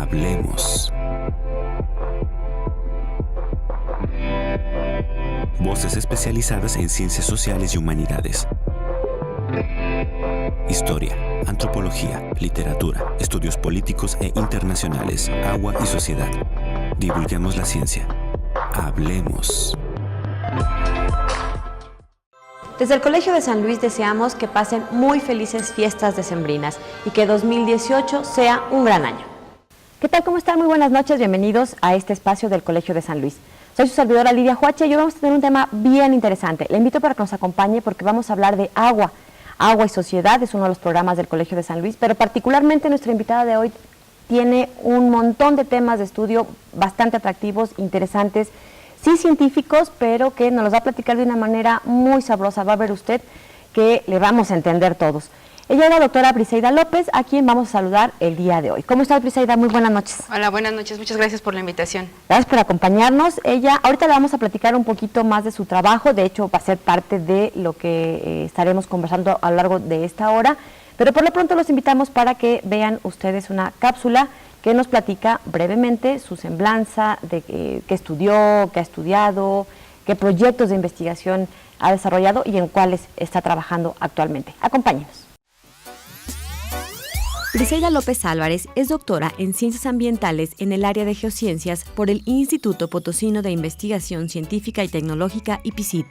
Hablemos. Voces especializadas en ciencias sociales y humanidades. Historia, antropología, literatura, estudios políticos e internacionales, agua y sociedad. Divulguemos la ciencia. Hablemos. Desde el Colegio de San Luis deseamos que pasen muy felices fiestas decembrinas y que 2018 sea un gran año. ¿Qué tal? ¿Cómo están? Muy buenas noches, bienvenidos a este espacio del Colegio de San Luis. Soy su servidora Lidia Huache y hoy vamos a tener un tema bien interesante. Le invito para que nos acompañe porque vamos a hablar de agua. Agua y sociedad es uno de los programas del Colegio de San Luis, pero particularmente nuestra invitada de hoy tiene un montón de temas de estudio bastante atractivos, interesantes, sí científicos, pero que nos los va a platicar de una manera muy sabrosa. Va a ver usted que le vamos a entender todos. Ella es la doctora Briseida López, a quien vamos a saludar el día de hoy. ¿Cómo estás, Briseida? Muy buenas noches. Hola, buenas noches. Muchas gracias por la invitación. Gracias por acompañarnos. Ahorita le vamos a platicar un poquito más de su trabajo. De hecho, va a ser parte de lo que estaremos conversando a lo largo de esta hora. Pero por lo pronto los invitamos para que vean ustedes una cápsula que nos platica brevemente su semblanza de qué estudió, qué ha estudiado, qué proyectos de investigación ha desarrollado y en cuáles está trabajando actualmente. Acompáñenos. Briseida López Álvarez es doctora en Ciencias Ambientales en el área de Geociencias por el Instituto Potosino de Investigación Científica y Tecnológica IPCIT.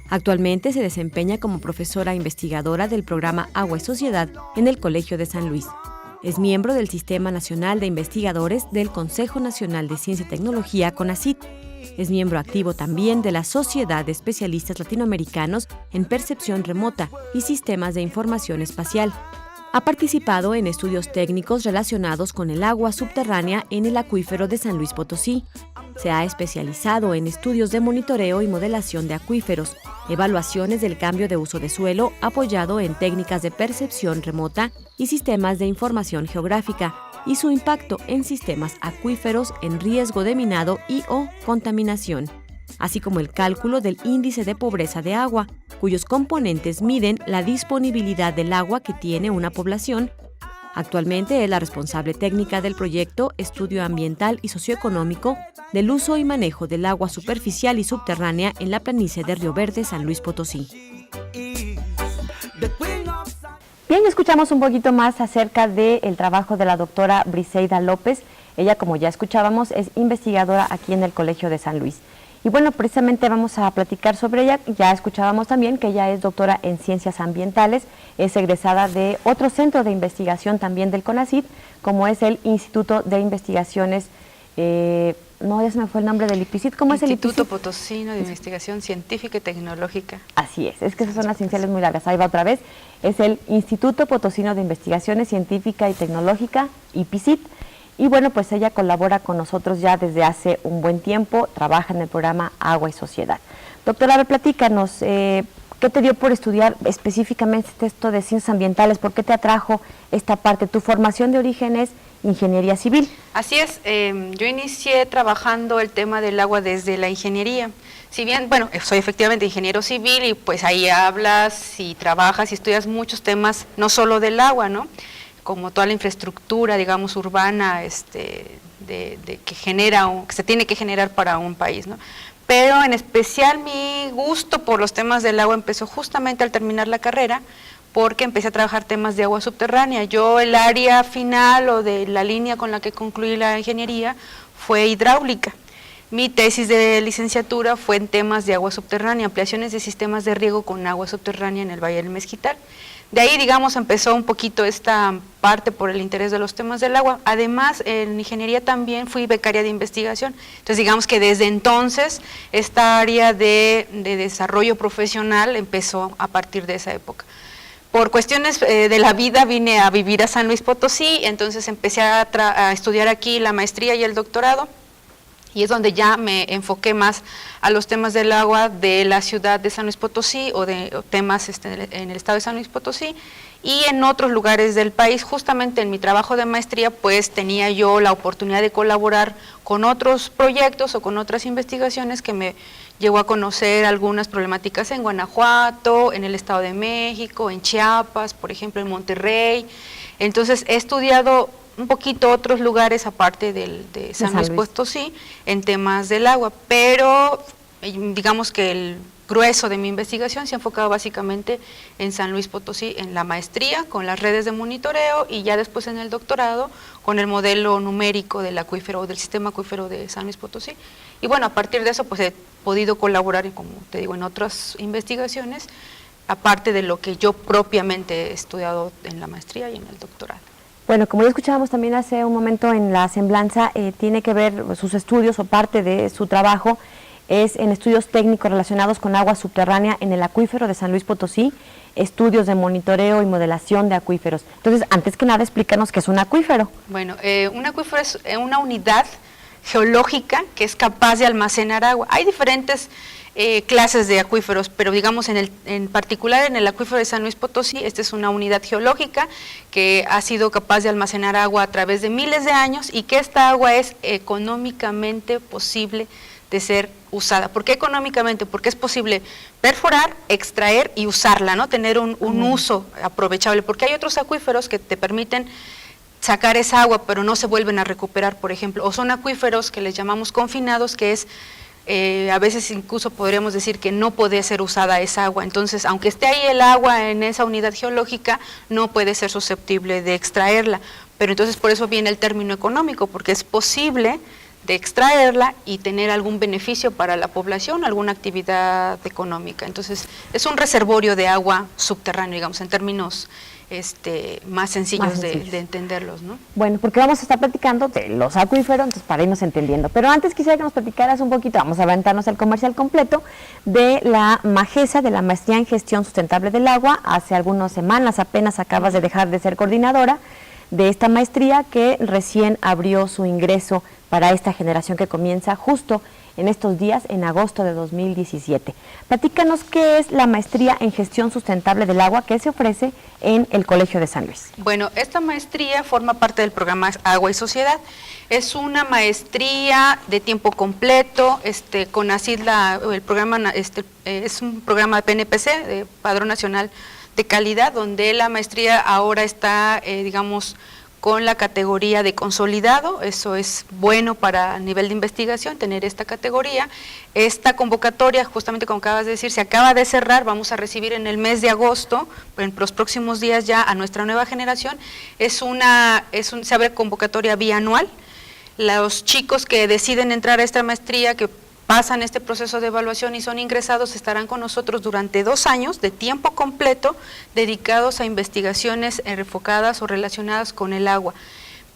Actualmente se desempeña como profesora investigadora del programa Agua y Sociedad en el Colegio de San Luis. Es miembro del Sistema Nacional de Investigadores del Consejo Nacional de Ciencia y Tecnología, CONACYT. Es miembro activo también de la Sociedad de Especialistas Latinoamericanos en Percepción Remota y Sistemas de Información Espacial. Ha participado en estudios técnicos relacionados con el agua subterránea en el acuífero de San Luis Potosí. Se ha especializado en estudios de monitoreo y modelación de acuíferos, evaluaciones del cambio de uso de suelo apoyado en técnicas de percepción remota y sistemas de información geográfica, y su impacto en sistemas acuíferos en riesgo de minado y o contaminación, así como el cálculo del índice de pobreza de agua, cuyos componentes miden la disponibilidad del agua que tiene una población. Actualmente es la responsable técnica del proyecto Estudio Ambiental y Socioeconómico del uso y manejo del agua superficial y subterránea en la planicie de Río Verde, San Luis Potosí. Bien, escuchamos un poquito más acerca del trabajo de la doctora Briseida López. Ella, como ya escuchábamos, es investigadora aquí en el Colegio de San Luis. Y bueno, precisamente vamos a platicar sobre ella. Ya escuchábamos también que ella es doctora en Ciencias Ambientales, es egresada de otro centro de investigación también del CONACYT, como es el Instituto de Investigaciones, ya se me fue el nombre del IPCIT. ¿Cómo es el IPCIT? Instituto Potosino de Investigación Científica y Tecnológica. Así es que esas son las iniciales muy largas. Ahí va otra vez. Es el Instituto Potosino de Investigaciones Científica y Tecnológica, IPCIT. Y bueno, pues ella colabora con nosotros ya desde hace un buen tiempo, trabaja en el programa Agua y Sociedad. Doctora, a ver, platícanos, ¿qué te dio por estudiar específicamente esto de ciencias ambientales? ¿Por qué te atrajo esta parte? Tu formación de origen es ingeniería civil. Así es, yo inicié trabajando el tema del agua desde la ingeniería. Si bien, bueno, soy efectivamente ingeniero civil y pues ahí hablas y trabajas y estudias muchos temas, no solo del agua, ¿no?, como toda la infraestructura, digamos, urbana, que se tiene que generar para un país, ¿no? Pero en especial mi gusto por los temas del agua empezó justamente al terminar la carrera, porque empecé a trabajar temas de agua subterránea. Yo, el área final o de la línea con la que concluí la ingeniería fue hidráulica. Mi tesis de licenciatura fue en temas de agua subterránea, ampliaciones de sistemas de riego con agua subterránea en el Valle del Mezquital. De ahí, digamos, empezó un poquito esta parte por el interés de los temas del agua. Además, en ingeniería también fui becaria de investigación. Entonces, digamos que desde entonces, esta área de desarrollo profesional empezó a partir de esa época. Por cuestiones de la vida vine a vivir a San Luis Potosí, entonces empecé a estudiar aquí la maestría y el doctorado. Y es donde ya me enfoqué más a los temas del agua de la ciudad de San Luis Potosí o temas en el estado de San Luis Potosí y en otros lugares del país. Justamente en mi trabajo de maestría pues tenía yo la oportunidad de colaborar con otros proyectos o con otras investigaciones que me llevó a conocer algunas problemáticas en Guanajuato, en el Estado de México, en Chiapas, por ejemplo en Monterrey. Entonces he estudiado un poquito otros lugares aparte de San Luis Potosí en temas del agua, pero digamos que el grueso de mi investigación se ha enfocado básicamente en San Luis Potosí, en la maestría, con las redes de monitoreo, y ya después en el doctorado, con el modelo numérico del acuífero, del sistema acuífero de San Luis Potosí. Y bueno, a partir de eso pues he podido colaborar, como te digo, en otras investigaciones, aparte de lo que yo propiamente he estudiado en la maestría y en el doctorado. Bueno, como ya escuchábamos también hace un momento en la semblanza, tiene que ver sus estudios o parte de su trabajo es en estudios técnicos relacionados con agua subterránea en el acuífero de San Luis Potosí, estudios de monitoreo y modelación de acuíferos. Entonces, antes que nada, explícanos qué es un acuífero. Bueno, un acuífero es una unidad geológica que es capaz de almacenar agua. Hay diferentes clases de acuíferos, pero digamos en particular en el acuífero de San Luis Potosí, esta es una unidad geológica que ha sido capaz de almacenar agua a través de miles de años, y que esta agua es económicamente posible de ser usada. ¿Por qué económicamente? Porque es posible perforar, extraer y usarla, ¿no? Tener un uso aprovechable, porque hay otros acuíferos que te permiten sacar esa agua, pero no se vuelven a recuperar, por ejemplo, o son acuíferos que les llamamos confinados, que es, a veces incluso podríamos decir que no puede ser usada esa agua. Entonces, aunque esté ahí el agua en esa unidad geológica, no puede ser susceptible de extraerla, pero entonces por eso viene el término económico, porque es posible de extraerla y tener algún beneficio para la población, alguna actividad económica. Entonces, es un reservorio de agua subterráneo, digamos, en términos más sencillos de entenderlos, ¿no? Bueno, porque vamos a estar platicando de los acuíferos, entonces para irnos entendiendo. Pero antes quisiera que nos platicaras un poquito, vamos a aventarnos el comercial completo, de la MAGESA, de la Maestría en Gestión Sustentable del Agua. Hace algunas semanas apenas acabas de dejar de ser coordinadora de esta maestría, que recién abrió su ingreso para esta generación que comienza justo en estos días, en agosto de 2017. Platícanos qué es la Maestría en Gestión Sustentable del Agua que se ofrece en el Colegio de San Luis. Bueno, esta maestría forma parte del programa Agua y Sociedad. Es una maestría de tiempo completo, CONACYT, el programa es un programa de PNPC, de Padrón Nacional de Calidad, donde la maestría ahora está, digamos, con la categoría de consolidado. Eso es bueno para el nivel de investigación, tener esta categoría. Esta convocatoria, justamente como acabas de decir, se acaba de cerrar, vamos a recibir en el mes de agosto, en los próximos días ya, a nuestra nueva generación. Se abre convocatoria bianual. Los chicos que deciden entrar a esta maestría, que pasan este proceso de evaluación y son ingresados, estarán con nosotros durante 2 años de tiempo completo, dedicados a investigaciones enfocadas o relacionadas con el agua.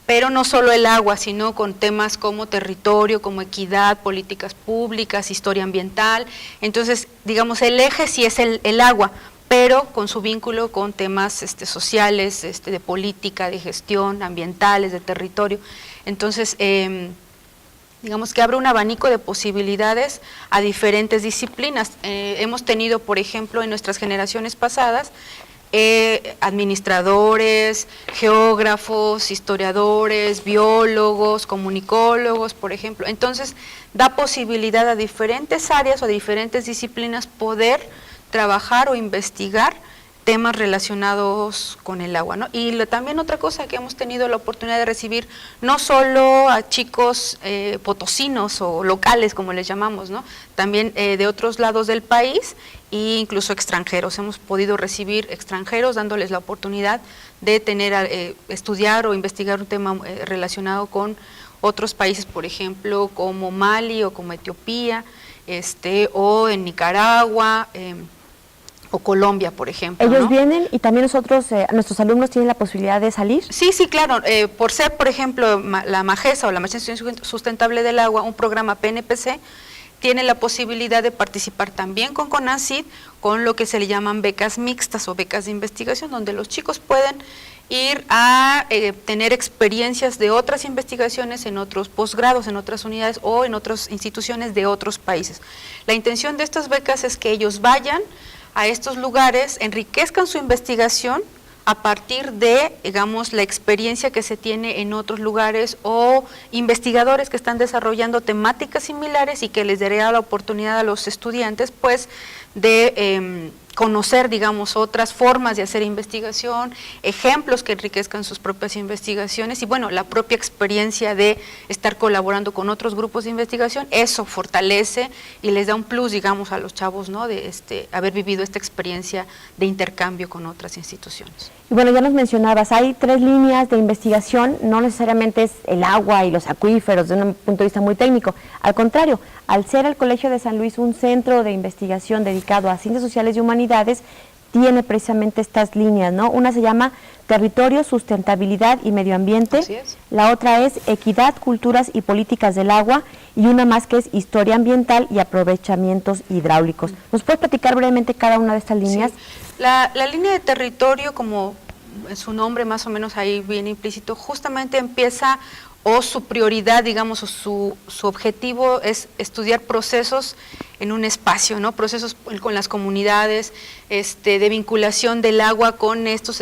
Pero no solo el agua, sino con temas como territorio, como equidad, políticas públicas, historia ambiental. Entonces, digamos, el eje sí es el agua, pero con su vínculo con temas sociales, de política, de gestión, ambientales, de territorio. Entonces, digamos que abre un abanico de posibilidades a diferentes disciplinas. Hemos tenido, por ejemplo, en nuestras generaciones pasadas, administradores, geógrafos, historiadores, biólogos, comunicólogos, por ejemplo. Entonces, da posibilidad a diferentes áreas o a diferentes disciplinas poder trabajar o investigar temas relacionados con el agua, ¿no? Y también otra cosa que hemos tenido la oportunidad de recibir, no solo a chicos potosinos o locales, como les llamamos, ¿no? También de otros lados del país e incluso extranjeros. Hemos podido recibir extranjeros dándoles la oportunidad de estudiar o investigar un tema relacionado con otros países, por ejemplo, como Mali o como Etiopía, o en Nicaragua, o Colombia, por ejemplo. ¿Ellos ¿no? vienen y también nuestros alumnos tienen la posibilidad de salir? Sí, claro. Por ser, por ejemplo, la MAGESA o la Maestría en Gestión Sustentable del Agua, un programa PNPC, tiene la posibilidad de participar también con CONACYT, con lo que se le llaman becas mixtas o becas de investigación, donde los chicos pueden ir a tener experiencias de otras investigaciones en otros posgrados, en otras unidades o en otras instituciones de otros países. La intención de estas becas es que ellos vayan a estos lugares, enriquezcan su investigación a partir de, digamos, la experiencia que se tiene en otros lugares o investigadores que están desarrollando temáticas similares y que les daría la oportunidad a los estudiantes, pues, de conocer, digamos, otras formas de hacer investigación, ejemplos que enriquezcan sus propias investigaciones y, bueno, la propia experiencia de estar colaborando con otros grupos de investigación, eso fortalece y les da un plus, digamos, a los chavos, ¿no?, de haber vivido esta experiencia de intercambio con otras instituciones. Y bueno, ya nos mencionabas, hay 3 líneas de investigación, no necesariamente es el agua y los acuíferos desde un punto de vista muy técnico, al contrario, al ser el Colegio de San Luis un centro de investigación dedicado a ciencias sociales y humanidades, tiene precisamente estas líneas, ¿no? Una se llama Territorio, Sustentabilidad y Medio Ambiente, Así es. La otra es Equidad, Culturas y Políticas del Agua, y una más que es Historia Ambiental y Aprovechamientos Hidráulicos. ¿Nos puedes platicar brevemente cada una de estas líneas? Sí. La línea de territorio, como en su nombre más o menos ahí viene implícito, justamente empieza, o su prioridad, digamos, o su objetivo es estudiar procesos en un espacio, ¿no? Procesos con las comunidades, de vinculación del agua con estos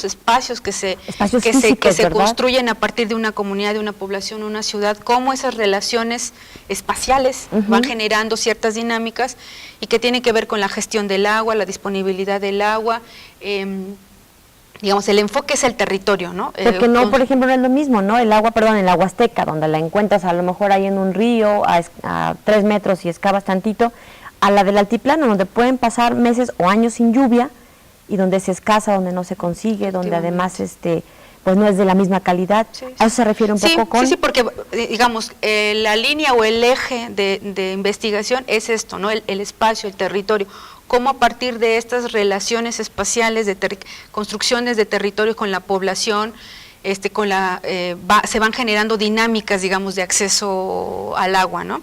espacios que se construyen a partir de una comunidad, de una población, una ciudad, cómo esas relaciones espaciales van generando ciertas dinámicas y que tienen que ver con la gestión del agua, la disponibilidad del agua, digamos, el enfoque es el territorio, ¿no? Porque no, por ejemplo, no es lo mismo, ¿no? El agua, perdón, en la Huasteca, donde la encuentras a lo mejor ahí en un río a 3 metros y excavas tantito, a la del altiplano, donde pueden pasar meses o años sin lluvia y donde es escasa, donde no se consigue, donde además pues no es de la misma calidad. Sí. ¿A eso se refiere un poco con...? Sí, porque, digamos, la línea o el eje de investigación es esto, ¿no? El espacio, el territorio. Cómo a partir de estas relaciones espaciales, construcciones de territorio con la población, se van generando dinámicas, digamos, de acceso al agua, ¿no?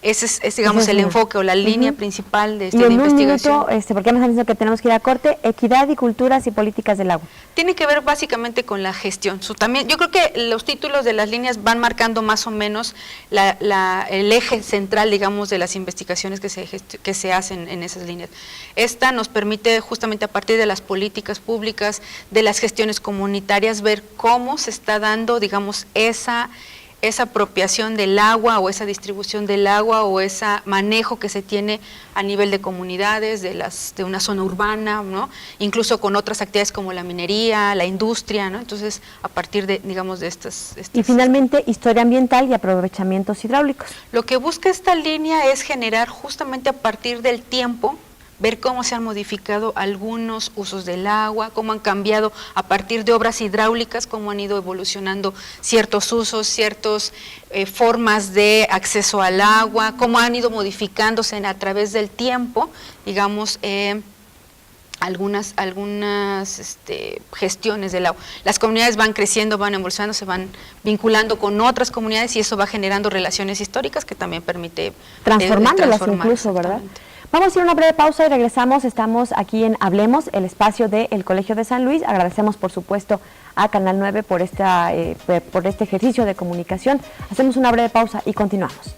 Ese es digamos, el enfoque o la línea principal de la investigación. Minuto, porque me están diciendo que tenemos que ir a corte, equidad y culturas y políticas del agua. Tiene que ver básicamente con la gestión. También, yo creo que los títulos de las líneas van marcando más o menos el eje central, digamos, de las investigaciones que se hacen en esas líneas. Esta nos permite justamente a partir de las políticas públicas, de las gestiones comunitarias, ver cómo se está dando, digamos, esa apropiación del agua o esa distribución del agua o ese manejo que se tiene a nivel de comunidades, de una zona urbana, ¿no? Incluso con otras actividades como la minería, la industria, ¿no? Entonces, a partir de, digamos, de estas... Y finalmente, historia ambiental y aprovechamientos hidráulicos. Lo que busca esta línea es generar justamente a partir del tiempo, ver cómo se han modificado algunos usos del agua, cómo han cambiado a partir de obras hidráulicas, cómo han ido evolucionando ciertos usos, ciertas formas de acceso al agua, cómo han ido modificándose a través del tiempo, digamos, algunas gestiones del agua. Las comunidades van creciendo, van evolucionando, se van vinculando con otras comunidades y eso va generando relaciones históricas que también permite transformándolas incluso, ¿verdad? Vamos a ir a una breve pausa y regresamos. Estamos aquí en Hablemos, el espacio del Colegio de San Luis. Agradecemos, por supuesto, a Canal 9 por este ejercicio de comunicación. Hacemos una breve pausa y continuamos.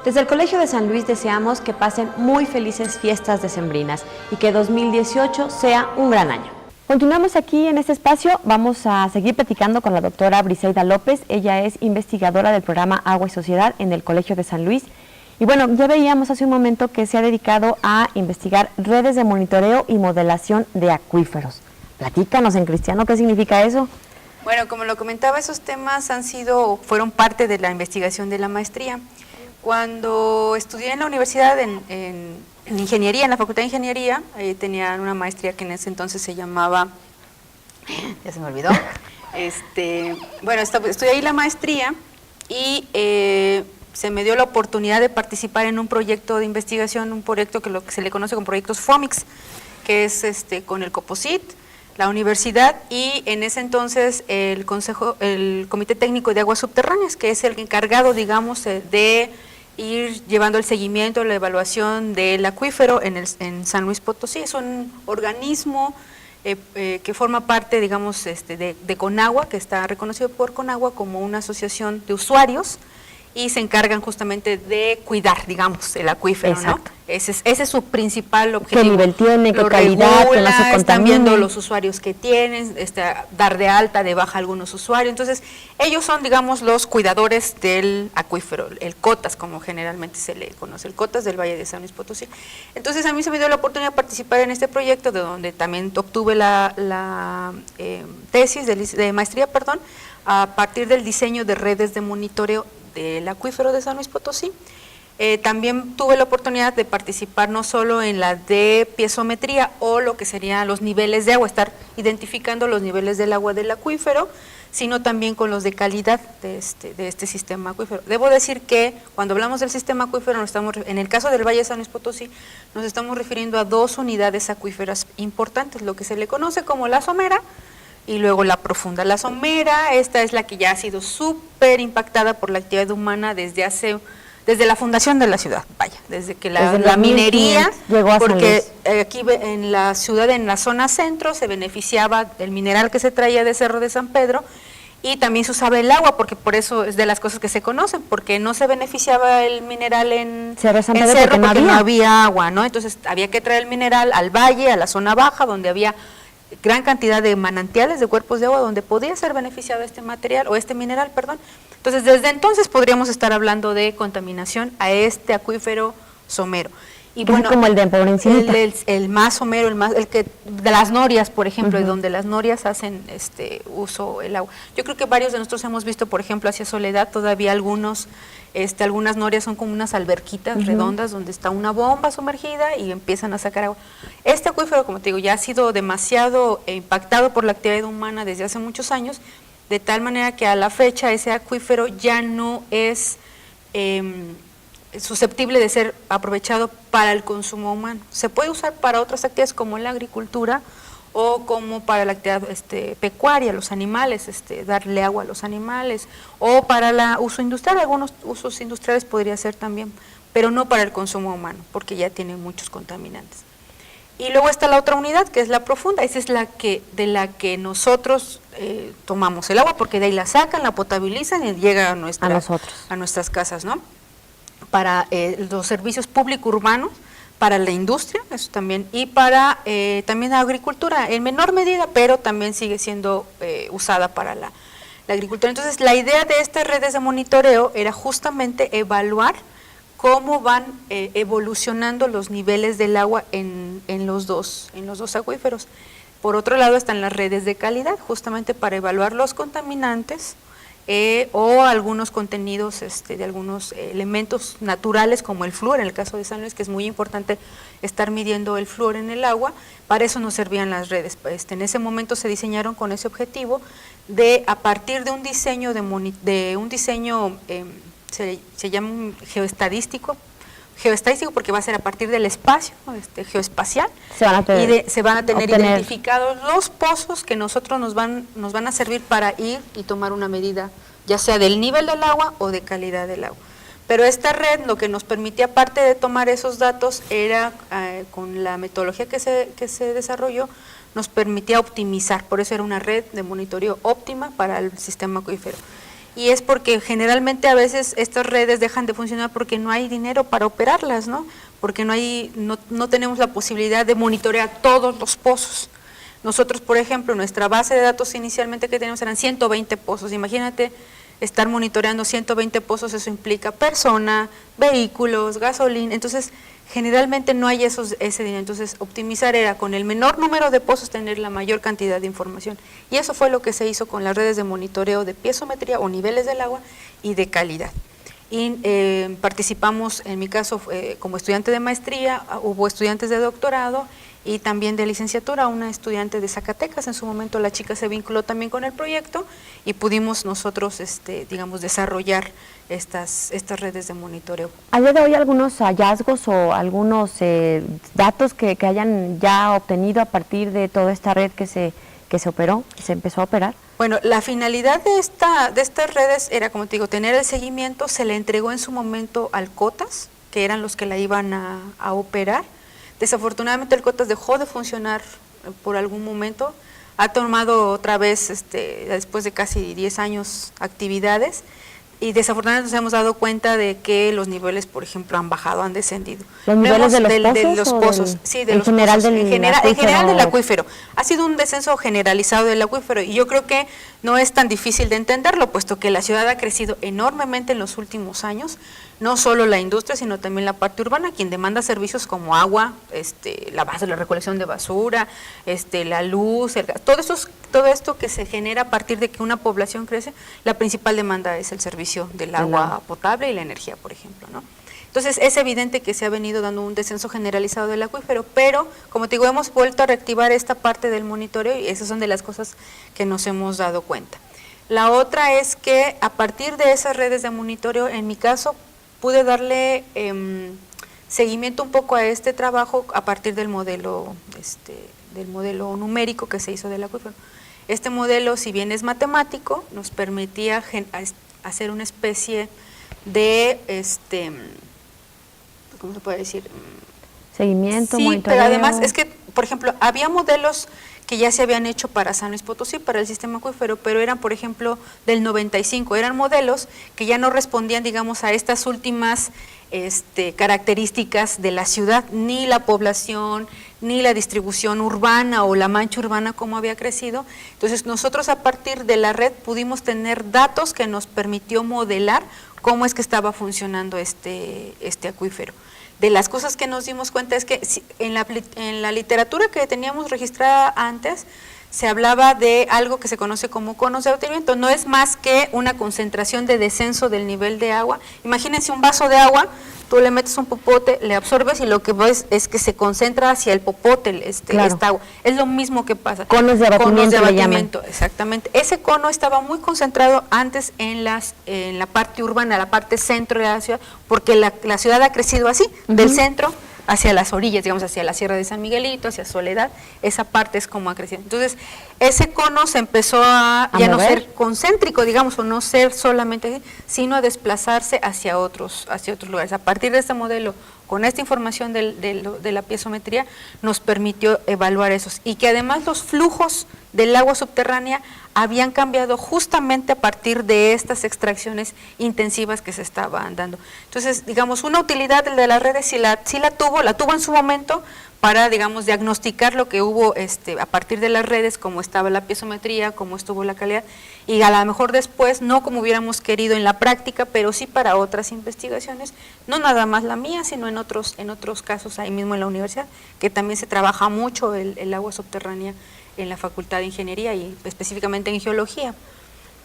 Desde el Colegio de San Luis deseamos que pasen muy felices fiestas decembrinas y que 2018 sea un gran año. Continuamos aquí en este espacio, vamos a seguir platicando con la doctora Briseida López. Ella es investigadora del programa Agua y Sociedad en el Colegio de San Luis. Y bueno, ya veíamos hace un momento que se ha dedicado a investigar redes de monitoreo y modelación de acuíferos. Platícanos en cristiano, ¿qué significa eso? Bueno, como lo comentaba, esos temas fueron parte de la investigación de la maestría. Cuando estudié en la universidad en ingeniería, en la Facultad de Ingeniería, tenían una maestría que en ese entonces se llamaba, ya se me olvidó, bueno, estudié ahí la maestría y se me dio la oportunidad de participar en un proyecto de investigación, un proyecto que se le conoce como proyectos FOMIX, que es con el COPOSIT, la universidad y en ese entonces el Comité Técnico de Aguas Subterráneas, que es el encargado, digamos, de ir llevando el seguimiento, la evaluación del acuífero en San Luis Potosí. Es un organismo que forma parte, digamos, de Conagua, que está reconocido por Conagua como una asociación de usuarios, y se encargan justamente de cuidar, digamos, el acuífero, exacto, ¿no? Ese es su principal objetivo. ¿Qué nivel tiene, qué Lo calidad, regula, que no se contamine? están viendo los usuarios que tienen, dar de alta, de baja a algunos usuarios. Entonces, ellos son, digamos, los cuidadores del acuífero, el COTAS, como generalmente se le conoce, el COTAS del Valle de San Luis Potosí. Entonces, a mí se me dio la oportunidad de participar en este proyecto, de donde también obtuve la tesis de maestría, a partir del diseño de redes de monitoreo del acuífero de San Luis Potosí. También tuve la oportunidad de participar no solo en la de piezometría o lo que serían los niveles de agua, estar identificando los niveles del agua del acuífero, sino también con los de calidad de este sistema acuífero. Debo decir que cuando hablamos del sistema acuífero, en el caso del Valle de San Luis Potosí, nos estamos refiriendo a 2 unidades acuíferas importantes, lo que se le conoce como la somera y luego la profunda. La somera, esta es la que ya ha sido súper impactada por la actividad humana desde la fundación de la ciudad, desde que la minería llegó a porque aquí en la ciudad, en la zona centro, se beneficiaba del mineral que se traía de Cerro de San Pedro, y también se usaba el agua, porque por eso es de las cosas que se conocen, porque no se beneficiaba el mineral en Cerro de San Pedro porque no había agua, ¿no? Entonces había que traer el mineral al valle, a la zona baja, donde había gran cantidad de manantiales, de cuerpos de agua, donde podía ser beneficiado este material, o este mineral, Entonces, desde entonces podríamos estar hablando de contaminación a este acuífero somero. Y bueno, como el de Pobrencita. El más somero, el que de las norias, por ejemplo, donde las norias hacen uso el agua. Yo creo que varios de nosotros hemos visto, por ejemplo, hacia Soledad, todavía algunas norias son como unas alberquitas redondas donde está una bomba sumergida y empiezan a sacar agua. Este acuífero, como te digo, ya ha sido demasiado impactado por la actividad humana desde hace muchos años, de tal manera que a la fecha ese acuífero ya no es susceptible de ser aprovechado para el consumo humano. Se puede usar para otras actividades como la agricultura o como para la actividad pecuaria, los animales, darle agua a los animales, o para el uso industrial, algunos usos industriales podría ser también, pero no para el consumo humano, porque ya tiene muchos contaminantes. Y luego está la otra unidad, que es la profunda, esa es de la que nosotros tomamos el agua, porque de ahí la sacan, la potabilizan y llega a nuestras casas, ¿no? Para los servicios público-urbanos, para la industria, eso también, y para también la agricultura, en menor medida, pero también sigue siendo usada para la agricultura. Entonces, la idea de estas redes de monitoreo era justamente evaluar cómo van evolucionando los niveles del agua en los dos acuíferos. Por otro lado están las redes de calidad, justamente para evaluar los contaminantes o algunos contenidos de algunos elementos naturales como el flúor, en el caso de San Luis, que es muy importante estar midiendo el flúor en el agua. Para eso nos servían las redes. En ese momento se diseñaron con ese objetivo de, a partir de un diseño se llama geoestadístico porque va a ser a partir del espacio, geoespacial, se van a tener identificados los pozos que nosotros nos van a servir para ir y tomar una medida, ya sea del nivel del agua o de calidad del agua. Pero esta red lo que nos permitía, aparte de tomar esos datos, era con la metodología que se desarrolló, nos permitía optimizar, por eso era una red de monitoreo óptima para el sistema acuífero. Y es porque generalmente a veces estas redes dejan de funcionar porque no hay dinero para operarlas, ¿no? Porque no tenemos la posibilidad de monitorear todos los pozos. Nosotros, por ejemplo, nuestra base de datos inicialmente que teníamos eran 120 pozos. Imagínate estar monitoreando 120 pozos, eso implica persona, vehículos, gasolina. Entonces, generalmente no hay ese dinero. Entonces, optimizar era con el menor número de pozos tener la mayor cantidad de información. Y eso fue lo que se hizo con las redes de monitoreo de piezometría o niveles del agua y de calidad. Y participamos, en mi caso, como estudiante de maestría, hubo estudiantes de doctorado y también de licenciatura, una estudiante de Zacatecas. En su momento la chica se vinculó también con el proyecto y pudimos nosotros, digamos, desarrollar estas redes de monitoreo. ¿Hay de hoy algunos hallazgos o algunos datos que hayan ya obtenido a partir de toda esta red que se operó, que se empezó a operar? Bueno, la finalidad de estas redes era, como te digo, tener el seguimiento. Se le entregó en su momento al COTAS, que eran los que la iban a operar. Desafortunadamente el COTAS dejó de funcionar por algún momento, ha tomado otra vez, después de casi 10 años, actividades, y desafortunadamente nos hemos dado cuenta de que los niveles, por ejemplo, han bajado, han descendido. ¿Los niveles de los pozos? Sí, de los general pozos. En general del acuífero. acuífero. Ha sido un descenso generalizado del acuífero, y yo creo que no es tan difícil de entenderlo, puesto que la ciudad ha crecido enormemente en los últimos años, no solo la industria, sino también la parte urbana, quien demanda servicios como agua, la recolección de basura, la luz, el gas, todo esto que se genera a partir de que una población crece. La principal demanda es el servicio del agua potable y la energía, por ejemplo, ¿no? Entonces es evidente que se ha venido dando un descenso generalizado del acuífero, pero como te digo, hemos vuelto a reactivar esta parte del monitoreo, y esas son de las cosas que nos hemos dado cuenta. La otra es que a partir de esas redes de monitoreo, en mi caso, pude darle seguimiento un poco a este trabajo a partir del modelo numérico que se hizo del acuífero. Este modelo, si bien es matemático, nos permitía hacer una especie de, ¿cómo se puede decir? Seguimiento, sí, monitoreo. pero además es que, por ejemplo, había modelos que ya se habían hecho para San Luis Potosí, para el sistema acuífero, pero eran, por ejemplo, del 95, eran modelos que ya no respondían, digamos, a estas últimas características de la ciudad, ni la población, ni la distribución urbana o la mancha urbana como había crecido. Entonces nosotros a partir de la red pudimos tener datos que nos permitió modelar cómo es que estaba funcionando este acuífero. De las cosas que nos dimos cuenta es que en la literatura que teníamos registrada antes, se hablaba de algo que se conoce como conos de abatimiento. No es más que una concentración de descenso del nivel de agua. Imagínense un vaso de agua, tú le metes un popote, le absorbes y lo que ves es que se concentra hacia el popote esta agua. Es lo mismo que pasa. Conos de abatimiento, exactamente. Ese cono estaba muy concentrado antes en la parte urbana, la parte centro de la ciudad, porque la ciudad ha crecido así, del centro hacia las orillas, digamos, hacia la Sierra de San Miguelito, hacia Soledad. Esa parte es como ha crecido. Entonces, ese cono se empezó a ya no ser concéntrico, digamos, o no ser solamente así, sino a desplazarse hacia otros lugares. A partir de este modelo, con esta información de la piezometría, nos permitió evaluar esos, y que además los flujos del agua subterránea habían cambiado justamente a partir de estas extracciones intensivas que se estaban dando. Entonces, digamos, una utilidad de las redes sí la tuvo en su momento para, digamos, diagnosticar lo que hubo a partir de las redes, cómo estaba la piezometría, cómo estuvo la calidad, y a lo mejor después, no como hubiéramos querido en la práctica, pero sí para otras investigaciones, no nada más la mía, sino en otros casos ahí mismo en la universidad, que también se trabaja mucho el agua subterránea en la Facultad de Ingeniería y específicamente en Geología.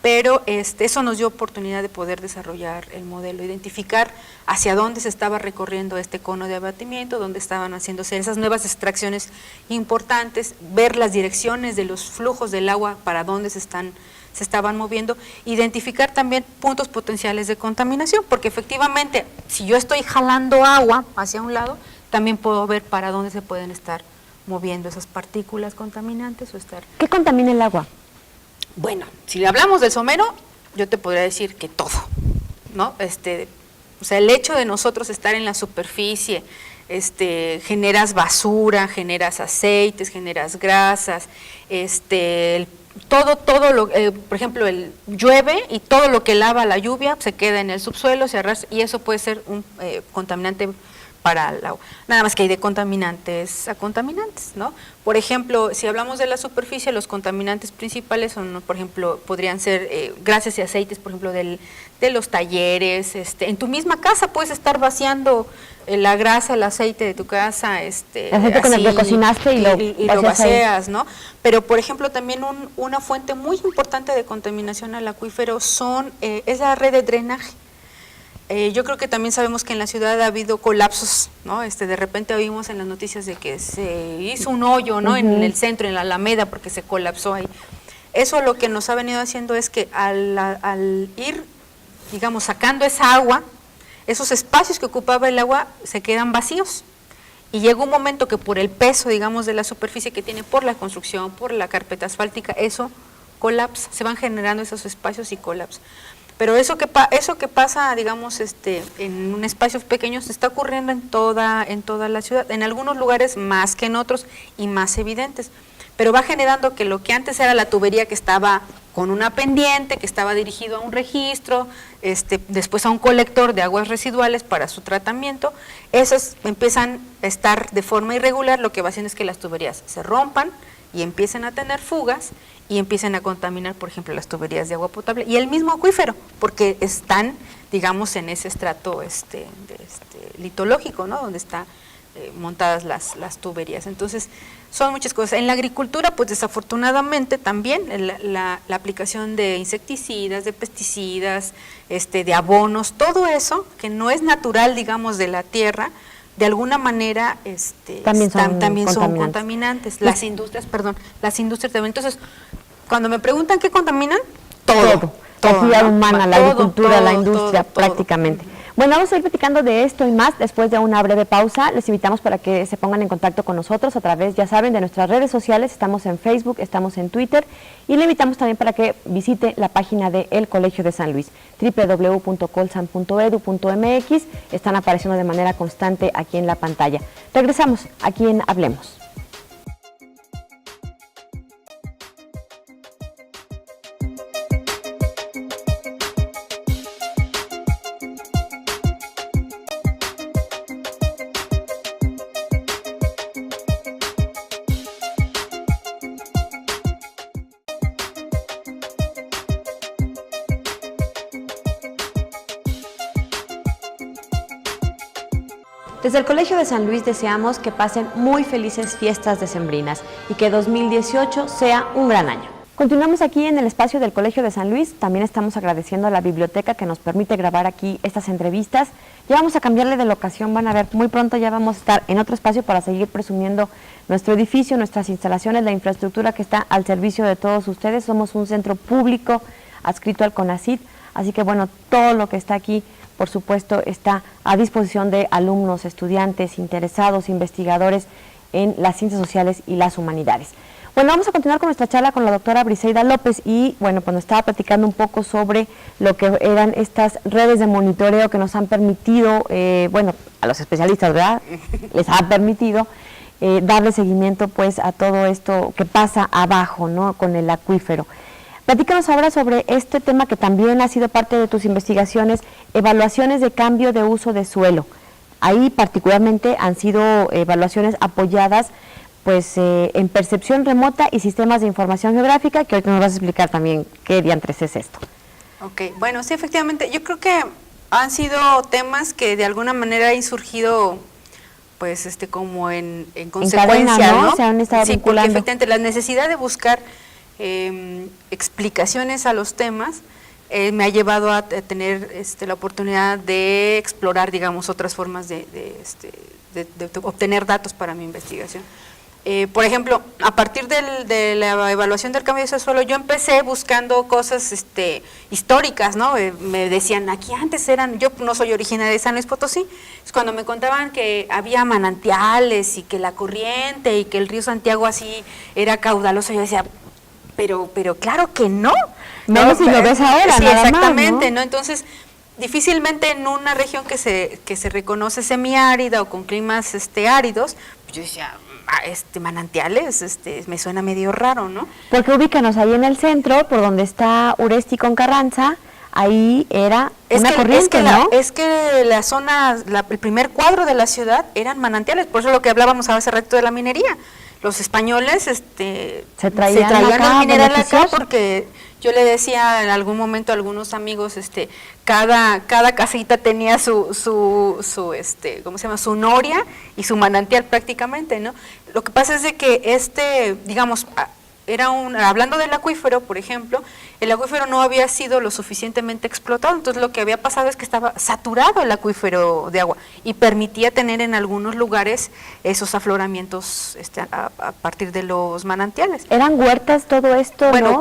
Pero eso nos dio oportunidad de poder desarrollar el modelo, identificar hacia dónde se estaba recorriendo este cono de abatimiento, dónde estaban haciéndose esas nuevas extracciones importantes, ver las direcciones de los flujos del agua, para dónde se estaban moviendo, identificar también puntos potenciales de contaminación, porque efectivamente, si yo estoy jalando agua hacia un lado, también puedo ver para dónde se pueden estar moviendo esas partículas contaminantes o estar... ¿Qué contamina el agua? Bueno, si hablamos del somero, yo te podría decir que todo, ¿no? O sea, el hecho de nosotros estar en la superficie, generas basura, generas aceites, generas grasas, por ejemplo, llueve y todo lo que lava la lluvia se queda en el subsuelo, se arrastra, y eso puede ser un contaminante para el agua. Nada más que hay de contaminantes a contaminantes, ¿no? Por ejemplo, si hablamos de la superficie, los contaminantes principales son, por ejemplo, podrían ser grasas y aceites, por ejemplo, de los talleres. En tu misma casa puedes estar vaciando la grasa, el aceite de tu casa, el aceite con el que cocinaste y lo vacías, ¿no? Pero, por ejemplo, también una fuente muy importante de contaminación al acuífero es la red de drenaje. Yo creo que también sabemos que en la ciudad ha habido colapsos, ¿no? De repente oímos en las noticias de que se hizo un hoyo, ¿no? En el centro, en la Alameda, porque se colapsó ahí. Eso lo que nos ha venido haciendo es que al ir, digamos, sacando esa agua, esos espacios que ocupaba el agua se quedan vacíos. Y llega un momento que por el peso, digamos, de la superficie que tiene, por la construcción, por la carpeta asfáltica, eso colapsa, se van generando esos espacios y colapsa. Pero eso que pasa, digamos, en un espacio pequeño, se está ocurriendo en toda la ciudad, en algunos lugares más que en otros y más evidentes. pero va generando que lo que antes era la tubería que estaba con una pendiente, que estaba dirigido a un registro, después a un colector de aguas residuales para su tratamiento, esas empiezan a estar de forma irregular, lo que va haciendo es que las tuberías se rompan y empiecen a tener fugas y empiecen a contaminar, por ejemplo, las tuberías de agua potable y el mismo acuífero, porque están, digamos, en ese estrato litológico, ¿no? Donde están montadas las tuberías. Entonces, son muchas cosas. En la agricultura, pues desafortunadamente también la aplicación de insecticidas, de pesticidas, de abonos, todo eso que no es natural, digamos, de la tierra, de alguna manera también son contaminantes. Las industrias también. Entonces, cuando me preguntan qué contaminan, todo. La actividad humana, la agricultura, la industria, todo. prácticamente. Bueno, vamos a ir platicando de esto y más después de una breve pausa. Les invitamos para que se pongan en contacto con nosotros a través, ya saben, de nuestras redes sociales. Estamos en Facebook, estamos en Twitter y le invitamos también para que visite la página de El Colegio de San Luis, www.colsan.edu.mx. Están apareciendo de manera constante aquí en la pantalla. Regresamos aquí en Hablemos. Desde el Colegio de San Luis deseamos que pasen muy felices fiestas decembrinas y que 2018 sea un gran año. Continuamos aquí en el espacio del Colegio de San Luis. También estamos agradeciendo a la biblioteca que nos permite grabar aquí estas entrevistas. Ya vamos a cambiarle de locación, van a ver, muy pronto ya vamos a estar en otro espacio para seguir presumiendo nuestro edificio, nuestras instalaciones, la infraestructura que está al servicio de todos ustedes. Somos un centro público adscrito al CONACYT, así que bueno, todo lo que está aquí, por supuesto, está a disposición de alumnos, estudiantes, interesados, investigadores en las ciencias sociales y las humanidades. Bueno, vamos a continuar con nuestra charla con la doctora Briseida López y, bueno, pues nos estaba platicando un poco sobre lo que eran estas redes de monitoreo que nos han permitido, bueno, a los especialistas, ¿verdad? Les ha permitido darle seguimiento, pues, a todo esto que pasa abajo, ¿no?, con el acuífero. Platícanos ahora sobre este tema que también ha sido parte de tus investigaciones, evaluaciones de cambio de uso de suelo. Ahí particularmente han sido evaluaciones apoyadas pues en percepción remota y sistemas de información geográfica, que hoy nos vas a explicar también qué diantres es esto. Ok, bueno, sí, efectivamente, yo creo que han sido temas que de alguna manera han surgido pues como en consecuencia, cadena, ¿no? Se han estado sí, vinculando. porque efectivamente la necesidad de buscar explicaciones a los temas me ha llevado a tener la oportunidad de explorar, digamos, otras formas de obtener datos para mi investigación. Por ejemplo, a partir de la evaluación del cambio de uso de suelo, yo empecé buscando cosas históricas, ¿no? Me decían, aquí antes eran, yo no soy originaria de San Luis Potosí, cuando me contaban que había manantiales y que la corriente y que el río Santiago así era caudaloso, yo decía, pero claro que no. Menos si lo ves ahora, sí, nada exactamente, más, ¿no? Entonces, difícilmente en una región que se reconoce semiárida o con climas áridos, pues yo decía, manantiales, me suena medio raro, ¿no? Porque ubícanos ahí en el centro, por donde está Uresti con Carranza, ahí era una corriente, ¿no? Es que la zona, el primer cuadro de la ciudad eran manantiales, por eso lo que hablábamos hace rato de la minería. Los españoles se traían el mineral acá porque yo le decía en algún momento a algunos amigos, cada casita tenía su ¿cómo se llama?, su noria y su manantial prácticamente, ¿no? Lo que pasa es de que digamos, hablando del acuífero, por ejemplo, el acuífero no había sido lo suficientemente explotado, entonces lo que había pasado es que estaba saturado el acuífero de agua y permitía tener en algunos lugares esos afloramientos a partir de los manantiales. ¿Eran huertas todo esto? Bueno, ¿no?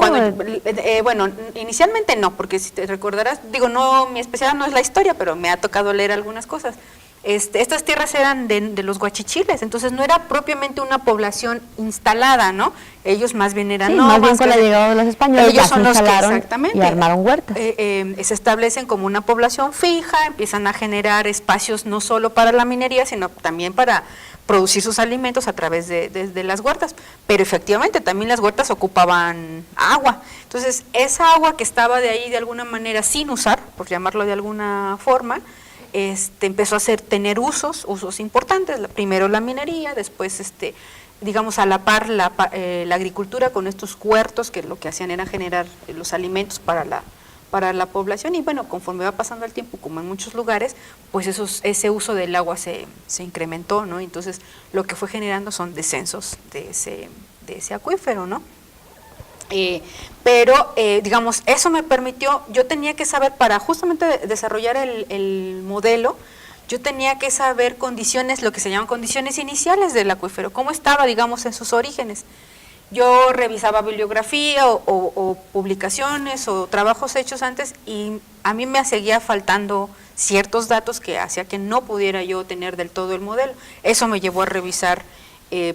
Bueno, inicialmente no, porque si te recordarás, digo, no, mi especialidad no es la historia, pero me ha tocado leer algunas cosas. Estas tierras eran de los guachichiles, entonces no era propiamente una población instalada, ¿no? Ellos más bien eran más bien con la llegada de los españoles ellos ya son se los que instalaron exactamente y armaron huertas. Se establecen como una población fija, empiezan a generar espacios no solo para la minería, sino también para producir sus alimentos a través de las huertas, pero efectivamente también las huertas ocupaban agua, entonces esa agua que estaba de ahí de alguna manera sin usar, por llamarlo de alguna forma, empezó a tener usos importantes, primero la minería, después digamos a la par la agricultura con estos huertos que lo que hacían era generar los alimentos para la población y bueno, conforme va pasando el tiempo, como en muchos lugares, pues ese uso del agua se incrementó, ¿no? Entonces lo que fue generando son descensos de ese acuífero, ¿no? Pero digamos, eso me permitió, yo tenía que saber, para justamente desarrollar el modelo, yo tenía que saber condiciones, lo que se llaman condiciones iniciales del acuífero, cómo estaba, digamos, en sus orígenes. Yo revisaba bibliografía o publicaciones o trabajos hechos antes y a mí me seguía faltando ciertos datos que hacía que no pudiera yo tener del todo el modelo. Eso me llevó a revisar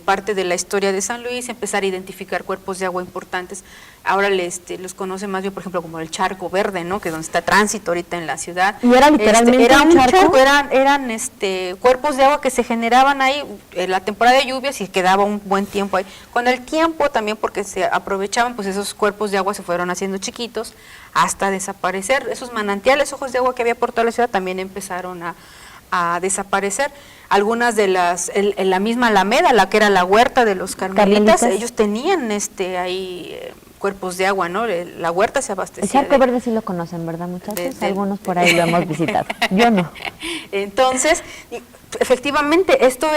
parte de la historia de San Luis, empezar a identificar cuerpos de agua importantes. Ahora los conoce más bien, por ejemplo, como el Charco Verde, ¿no? Que es donde está Tránsito ahorita en la ciudad. ¿Y era literalmente era un charco? Eran cuerpos de agua que se generaban ahí en la temporada de lluvias y quedaba un buen tiempo ahí. Con el tiempo también, porque se aprovechaban, pues esos cuerpos de agua se fueron haciendo chiquitos hasta desaparecer. Esos manantiales, ojos de agua que había por toda la ciudad también empezaron a desaparecer. Algunas de en la misma Alameda, la que era la huerta de los carmelitas, ellos tenían ahí cuerpos de agua, ¿no? La huerta se abastecía. El Charco Verde sí lo conocen, ¿verdad, muchachos? Algunos por ahí lo hemos visitado. Yo no. Entonces, efectivamente, esto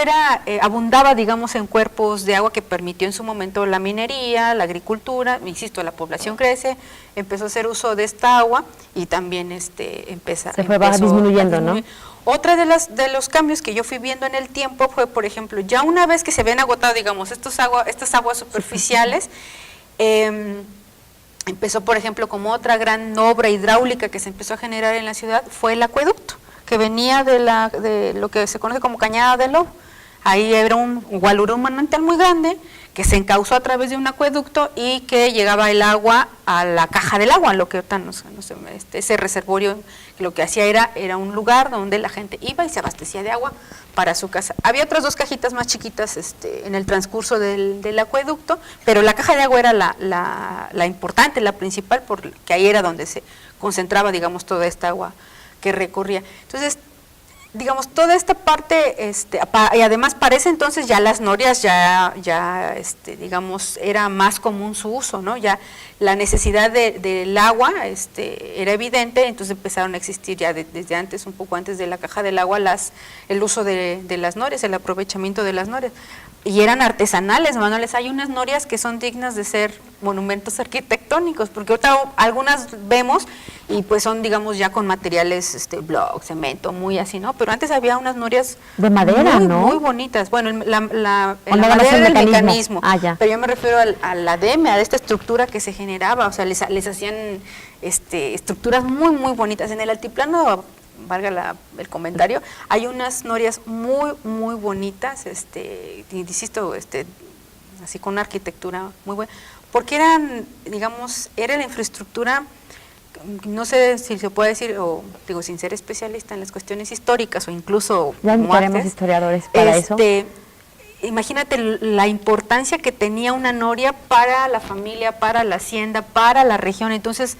abundaba, digamos, en cuerpos de agua que permitió en su momento la minería, la agricultura, insisto, la población crece, empezó a hacer uso de esta agua y también empezó disminuyendo, ¿no? Otra de los cambios que yo fui viendo en el tiempo fue, por ejemplo, ya una vez que se habían agotado, digamos, estas aguas superficiales, empezó, por ejemplo, como otra gran obra hidráulica que se empezó a generar en la ciudad, fue el acueducto, que venía de lo que se conoce como Cañada del Lobo. Ahí era un manantial muy grande que se encauzó a través de un acueducto y que llegaba el agua a la caja del agua, lo que ahorita ese reservorio lo que hacía era un lugar donde la gente iba y se abastecía de agua para su casa. Había otras dos cajitas más chiquitas en el transcurso del acueducto, pero la caja de agua era la importante, la principal, porque ahí era donde se concentraba, digamos, toda esta agua que recorría. Entonces, digamos, toda esta parte, y además para ese entonces ya las norias digamos, era más común su uso, ¿no? Ya la necesidad del agua era evidente, entonces empezaron a existir ya desde antes, un poco antes de la caja del agua, el uso de las norias, el aprovechamiento de las norias. Y eran artesanales, manuales. Hay unas norias que son dignas de ser monumentos arquitectónicos, porque ahorita algunas vemos y pues son, digamos, ya con materiales, block, cemento, muy así, ¿no? Pero antes había unas norias de madera, muy, ¿no? muy bonitas. Bueno, la madera era el mecanismo, pero yo me refiero al ADM, a esta estructura que se generaba, o sea, les hacían estructuras muy, muy bonitas. En el altiplano, valga el comentario, hay unas norias muy, muy bonitas, insisto, así con una arquitectura muy buena, porque era la infraestructura, no sé si se puede decir, o digo, sin ser especialista en las cuestiones históricas o incluso ya tenemos historiadores para eso. Imagínate la importancia que tenía una noria para la familia, para la hacienda, para la región. Entonces,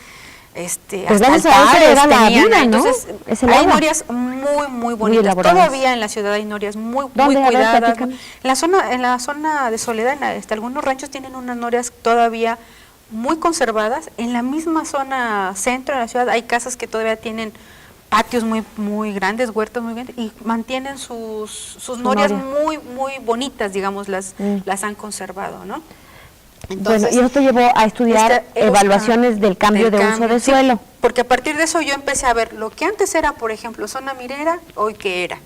pues hasta altares era la vida, ¿no? Entonces, hay norias muy, muy bonitas. Todavía en la ciudad hay norias muy cuidadas. En la zona de Soledad, algunos ranchos tienen unas norias todavía muy conservadas. En la misma zona centro de la ciudad hay casas que todavía tienen patios muy, muy grandes, huertos muy grandes, y mantienen sus norias muy, muy bonitas, digamos, las han conservado, ¿no? Entonces, bueno, y eso te llevó a estudiar evaluaciones del cambio de uso de suelo. Sí, porque a partir de eso yo empecé a ver lo que antes era, por ejemplo, zona minera, hoy qué era.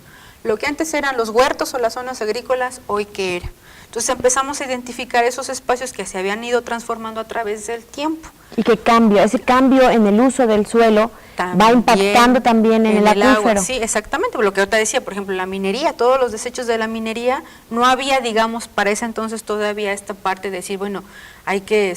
Lo que antes eran los huertos o las zonas agrícolas, hoy qué era. Entonces empezamos a identificar esos espacios que se habían ido transformando a través del tiempo. ¿Y qué cambio? Ese cambio en el uso del suelo va impactando también en el acuífero. Agua. Sí, exactamente, lo que ahorita decía, por ejemplo, la minería, todos los desechos de la minería, no había, digamos, para ese entonces todavía esta parte de decir, bueno, hay que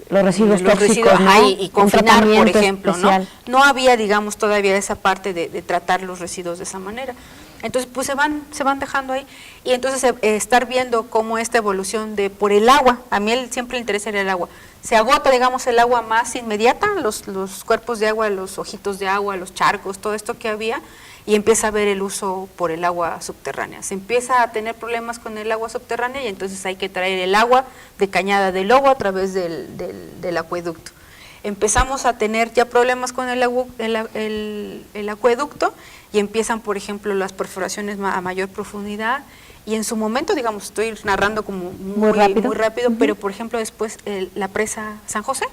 los residuos tóxicos, ¿no? y confinar, por ejemplo, especial. No había, digamos, todavía esa parte de tratar los residuos de esa manera. Entonces, pues se van dejando ahí, y entonces estar viendo cómo esta evolución por el agua, a mí siempre le interesa el agua, se agota, digamos, el agua más inmediata, los cuerpos de agua, los ojitos de agua, los charcos, todo esto que había, y empieza a haber el uso por el agua subterránea. Se empieza a tener problemas con el agua subterránea, y entonces hay que traer el agua de Cañada del Lobo a través del acueducto. Empezamos a tener ya problemas con el acueducto, y empiezan, por ejemplo, las perforaciones a mayor profundidad, y en su momento, digamos, estoy narrando como muy rápido, pero por ejemplo después la presa San José,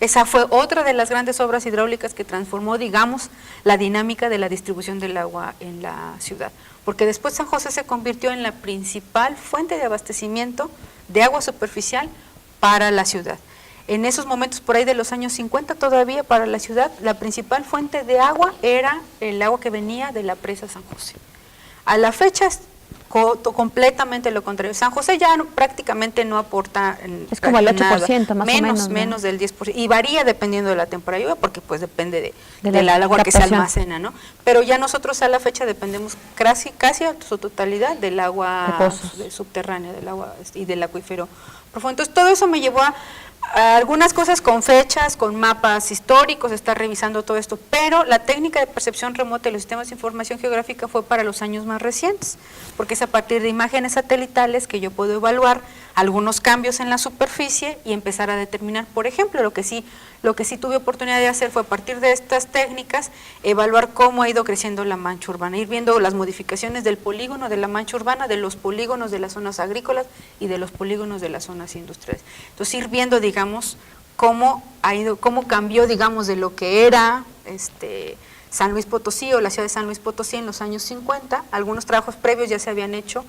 esa fue otra de las grandes obras hidráulicas que transformó, digamos, la dinámica de la distribución del agua en la ciudad, porque después San José se convirtió en la principal fuente de abastecimiento de agua superficial para la ciudad. En esos momentos, por ahí de los años 50 todavía, para la ciudad, la principal fuente de agua era el agua que venía de la presa San José. A la fecha, completamente lo contrario. San José ya prácticamente no aporta es como el 8% nada, más o menos. Menos del 10%, y varía dependiendo de la temporada de lluvia, porque pues depende de la agua que se almacena, ¿no? Pero ya nosotros a la fecha dependemos casi a su totalidad del agua subterránea, del agua y del acuífero profundo. Entonces todo eso me llevó a algunas cosas con fechas, con mapas históricos, estar revisando todo esto, pero la técnica de percepción remota y los sistemas de información geográfica fue para los años más recientes, porque es a partir de imágenes satelitales que yo puedo evaluar algunos cambios en la superficie y empezar a determinar, por ejemplo, lo que sí tuve oportunidad de hacer fue a partir de estas técnicas evaluar cómo ha ido creciendo la mancha urbana, ir viendo las modificaciones del polígono de la mancha urbana, de los polígonos de las zonas agrícolas y de los polígonos de las zonas industriales. Entonces ir viendo, digamos, cómo cambió, digamos, de lo que era San Luis Potosí o la ciudad de San Luis Potosí en los años 50, algunos trabajos previos ya se habían hecho,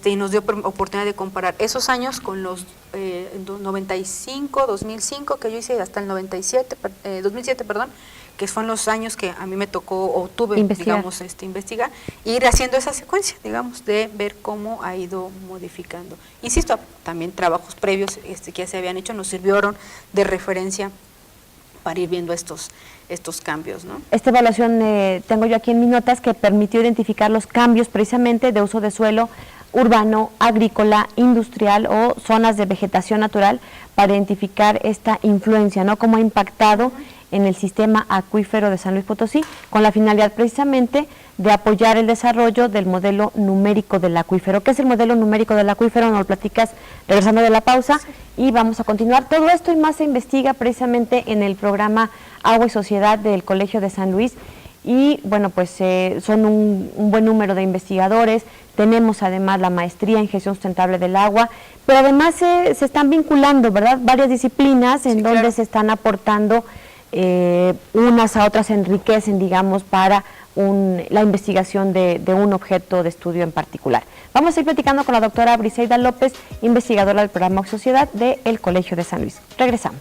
y nos dio oportunidad de comparar esos años con los 95, 2005 que yo hice hasta el 2007, que fueron los años que a mí me tocó o tuve, digamos, investigar, e ir haciendo esa secuencia, digamos, de ver cómo ha ido modificando. Insisto, también trabajos previos que ya se habían hecho nos sirvieron de referencia para ir viendo estos cambios, ¿no? Esta evaluación tengo yo aquí en mis notas que permitió identificar los cambios precisamente de uso de suelo urbano, agrícola, industrial o zonas de vegetación natural para identificar esta influencia, ¿no? Cómo ha impactado en el sistema acuífero de San Luis Potosí, con la finalidad precisamente de apoyar el desarrollo del modelo numérico del acuífero. ¿Qué es el modelo numérico del acuífero? Nos lo platicas regresando de la pausa y vamos a continuar. Todo esto y más se investiga precisamente en el programa Agua y Sociedad del Colegio de San Luis, y bueno, pues son un buen número de investigadores. Tenemos además la maestría en gestión sustentable del agua, pero además se están vinculando, ¿verdad?, varias disciplinas en donde se están aportando unas a otras, enriquecen, digamos, para la investigación de un objeto de estudio en particular. Vamos a ir platicando con la doctora Briseida López, investigadora del programa Agua y Sociedad del Colegio de San Luis. Regresamos.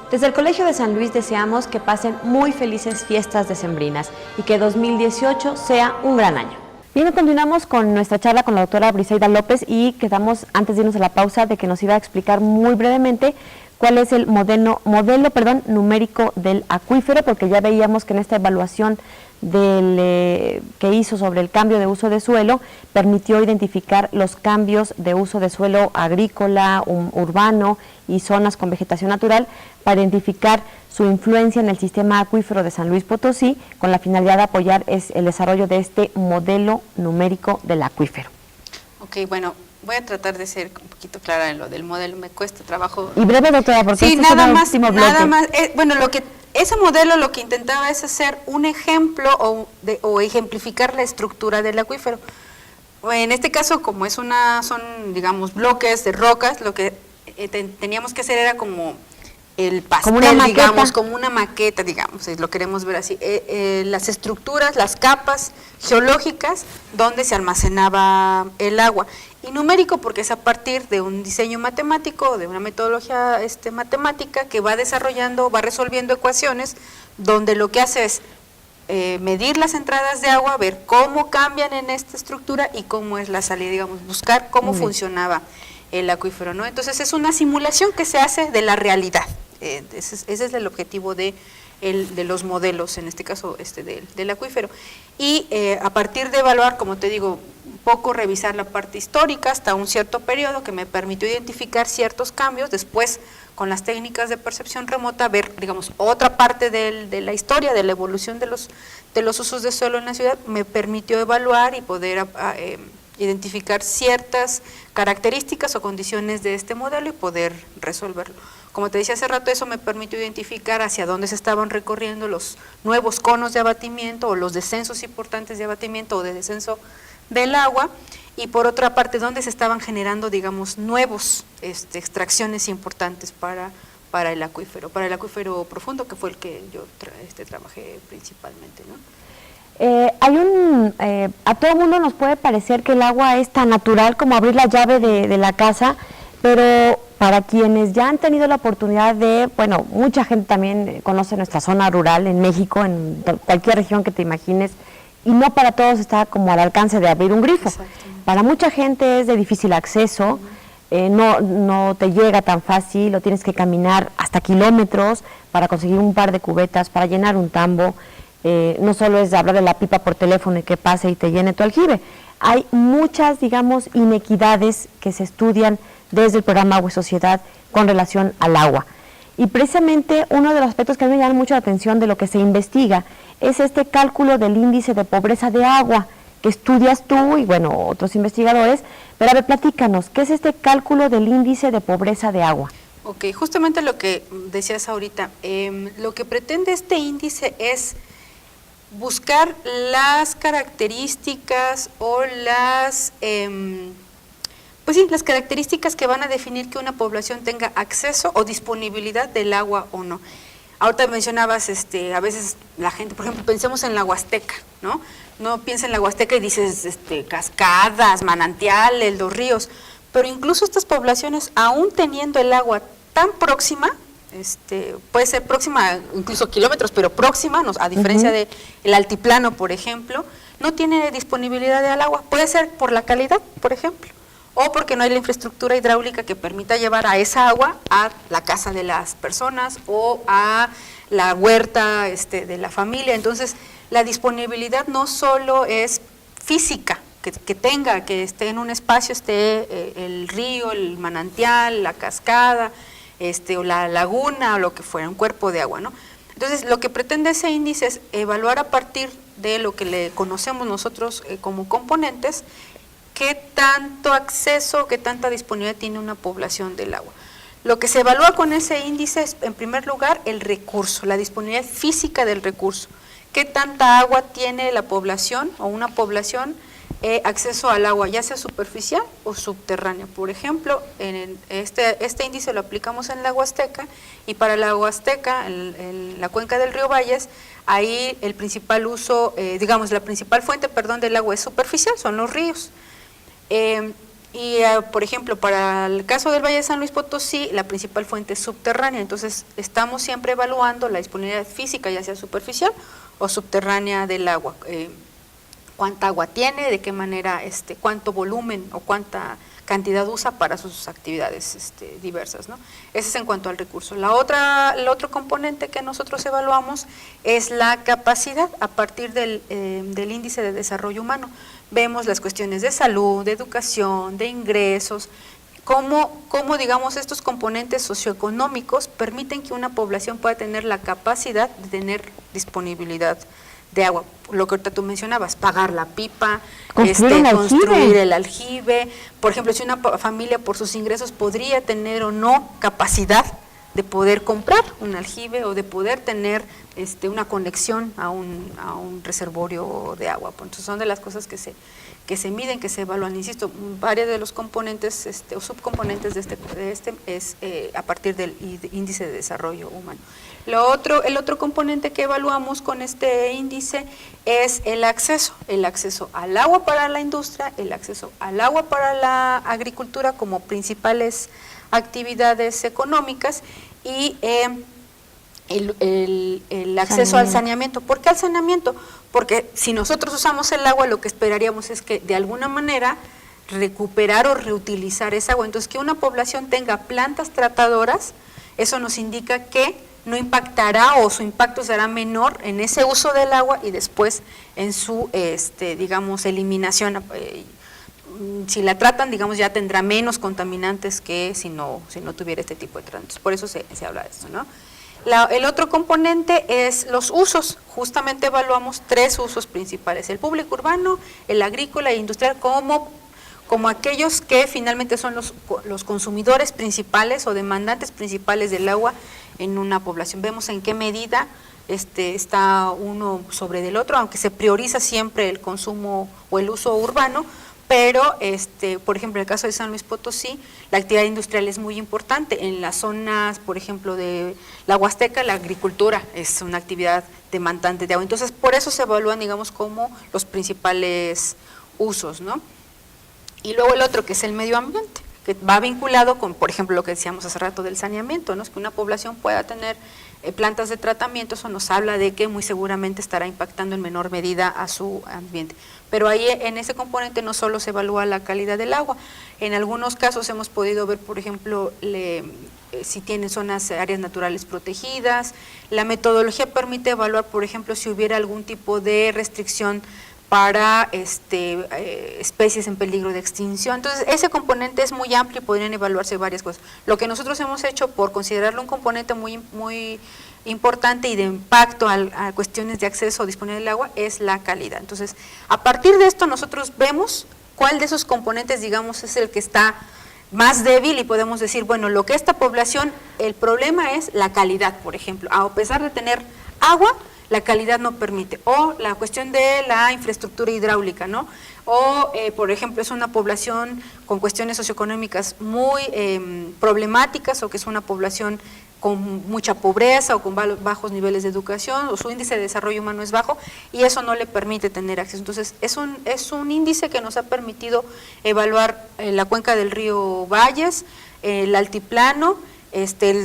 Desde el Colegio de San Luis deseamos que pasen muy felices fiestas decembrinas y que 2018 sea un gran año. Bien, continuamos con nuestra charla con la doctora Briseida López y quedamos, antes de irnos a la pausa, de que nos iba a explicar muy brevemente cuál es el modelo numérico del acuífero, porque ya veíamos que en esta evaluación que hizo sobre el cambio de uso de suelo, permitió identificar los cambios de uso de suelo agrícola, urbano y zonas con vegetación natural para identificar su influencia en el sistema acuífero de San Luis Potosí, con la finalidad de apoyar el desarrollo de este modelo numérico del acuífero. Ok, bueno, Voy a tratar de ser un poquito clara en lo del modelo, me cuesta trabajo. Y breve, doctora, porque sí, este nada es el más, último bloque. nada más. Bueno, ese modelo lo que intentaba es hacer un ejemplo o ejemplificar la estructura del acuífero. En este caso, como son, digamos, bloques de rocas, lo que teníamos que hacer era como el pastel, digamos, como una maqueta, digamos, lo queremos ver así, las estructuras, las capas geológicas donde se almacenaba el agua. Y numérico porque es a partir de un diseño matemático, de una metodología matemática que va desarrollando, va resolviendo ecuaciones, donde lo que hace es medir las entradas de agua, ver cómo cambian en esta estructura y cómo es la salida, digamos, buscar cómo funcionaba el acuífero, ¿no? Entonces es una simulación que se hace de la realidad. Ese es el objetivo de los modelos, en este caso del acuífero. Y a partir de evaluar, como te digo, un poco revisar la parte histórica hasta un cierto periodo que me permitió identificar ciertos cambios, después con las técnicas de percepción remota ver, digamos, otra parte de la historia, de la evolución de los usos de suelo en la ciudad, me permitió evaluar y poder identificar ciertas características o condiciones de este modelo y poder resolverlo. Como te decía hace rato, eso me permitió identificar hacia dónde se estaban recorriendo los nuevos conos de abatimiento o los descensos importantes de abatimiento o de descenso del agua, y por otra parte, dónde se estaban generando, digamos, nuevos extracciones importantes para el acuífero profundo, que fue el que yo trabajé principalmente, ¿no? A todo mundo nos puede parecer que el agua es tan natural como abrir la llave de la casa, pero para quienes ya han tenido la oportunidad bueno, mucha gente también conoce nuestra zona rural en México, en cualquier región que te imagines, y no para todos está como al alcance de abrir un grifo. Para mucha gente es de difícil acceso, no te llega tan fácil, o tienes que caminar hasta kilómetros para conseguir un par de cubetas, para llenar un tambo. No solo es hablar de la pipa por teléfono y que pase y te llene tu aljibe. Hay muchas, digamos, inequidades que se estudian desde el programa Agua y Sociedad con relación al agua. Y precisamente uno de los aspectos que a mí me llama mucho la atención de lo que se investiga es este cálculo del índice de pobreza de agua que estudias tú y, bueno, otros investigadores. Pero a ver, platícanos, ¿qué es este cálculo del índice de pobreza de agua? Ok, justamente lo que decías ahorita, lo que pretende este índice es buscar las características o las características que van a definir que una población tenga acceso o disponibilidad del agua o no. Ahorita mencionabas, a veces la gente, por ejemplo, pensemos en la Huasteca, ¿no? No piensa en la Huasteca y dices cascadas, manantiales, los ríos, pero incluso estas poblaciones, aún teniendo el agua tan próxima, puede ser próxima, incluso kilómetros, pero próxima, a diferencia del altiplano, por ejemplo, no tiene disponibilidad del agua. Puede ser por la calidad, por ejemplo, o porque no hay la infraestructura hidráulica que permita llevar a esa agua a la casa de las personas o a la huerta de la familia. Entonces, la disponibilidad no solo es física, que esté en un espacio, el río, el manantial, la cascada, o la laguna o lo que fuera, un cuerpo de agua, ¿no? Entonces, lo que pretende ese índice es evaluar a partir de lo que le conocemos nosotros como componentes, qué tanto acceso, qué tanta disponibilidad tiene una población del agua. Lo que se evalúa con ese índice es, en primer lugar, el recurso, la disponibilidad física del recurso. ¿Qué tanta agua tiene la población o una población acceso al agua, ya sea superficial o subterránea? Por ejemplo, en este índice lo aplicamos en la Huasteca, y para la Huasteca, en la cuenca del río Valles, ahí el principal uso, la principal fuente, del agua es superficial, son los ríos. Por ejemplo, para el caso del Valle de San Luis Potosí, la principal fuente es subterránea. Entonces, estamos siempre evaluando la disponibilidad física, ya sea superficial o subterránea del agua. Cuánta agua tiene, de qué manera, cuánto volumen o cuánta cantidad usa para sus actividades diversas, ¿no? Ese es en cuanto al recurso. El otro componente que nosotros evaluamos es la capacidad a partir del índice de desarrollo humano. Vemos las cuestiones de salud, de educación, de ingresos, cómo digamos, estos componentes socioeconómicos permiten que una población pueda tener la capacidad de tener disponibilidad de agua. Lo que ahorita tú mencionabas, pagar la pipa, construir el aljibe. Por ejemplo, si una familia por sus ingresos podría tener o no capacidad de poder comprar un aljibe o de poder tener una conexión a un reservorio de agua. Entonces son de las cosas que se miden, que se evalúan. Insisto, varios de los componentes o subcomponentes de este es a partir del índice de desarrollo humano. El otro componente que evaluamos con este índice es el acceso al agua para la industria, el acceso al agua para la agricultura como principales actividades económicas y el acceso al saneamiento. ¿Por qué al saneamiento? Porque si nosotros usamos el agua, lo que esperaríamos es que de alguna manera recuperar o reutilizar esa agua. Entonces, que una población tenga plantas tratadoras, eso nos indica que no impactará o su impacto será menor en ese uso del agua y después en su, digamos, eliminación. Si la tratan, digamos, ya tendrá menos contaminantes que si no tuviera este tipo de trámites. Por eso se habla de esto, ¿no? El otro componente es los usos. Justamente evaluamos 3 usos principales: el público urbano, el agrícola e industrial, como aquellos que finalmente son los consumidores principales o demandantes principales del agua en una población. Vemos en qué medida está uno sobre del otro, aunque se prioriza siempre el consumo o el uso urbano, pero por ejemplo en el caso de San Luis Potosí, la actividad industrial es muy importante. En las zonas, por ejemplo, de la Huasteca, la agricultura es una actividad demandante de agua. Entonces, por eso se evalúan, digamos, como los principales usos, ¿no? Y luego el otro, que es el medio ambiente, que va vinculado con, por ejemplo, lo que decíamos hace rato del saneamiento, ¿no? Es que una población pueda tener plantas de tratamiento, eso nos habla de que muy seguramente estará impactando en menor medida a su ambiente. Pero ahí en ese componente no solo se evalúa la calidad del agua, en algunos casos hemos podido ver, por ejemplo, si tienen áreas naturales protegidas. La metodología permite evaluar, por ejemplo, si hubiera algún tipo de restricción para especies en peligro de extinción. Entonces, ese componente es muy amplio y podrían evaluarse varias cosas. Lo que nosotros hemos hecho, por considerarlo un componente muy, muy importante y de impacto a cuestiones de acceso o disponibilidad del agua, es la calidad. Entonces, a partir de esto nosotros vemos cuál de esos componentes, digamos, es el que está más débil y podemos decir, bueno, lo que esta población, el problema es la calidad, por ejemplo. A pesar de tener agua, la calidad no permite, o la cuestión de la infraestructura hidráulica, ¿no? O, por ejemplo, es una población con cuestiones socioeconómicas muy problemáticas, o que es una población con mucha pobreza o con bajos niveles de educación, o su índice de desarrollo humano es bajo, y eso no le permite tener acceso. Entonces, es un índice que nos ha permitido evaluar la cuenca del río Valles, el altiplano,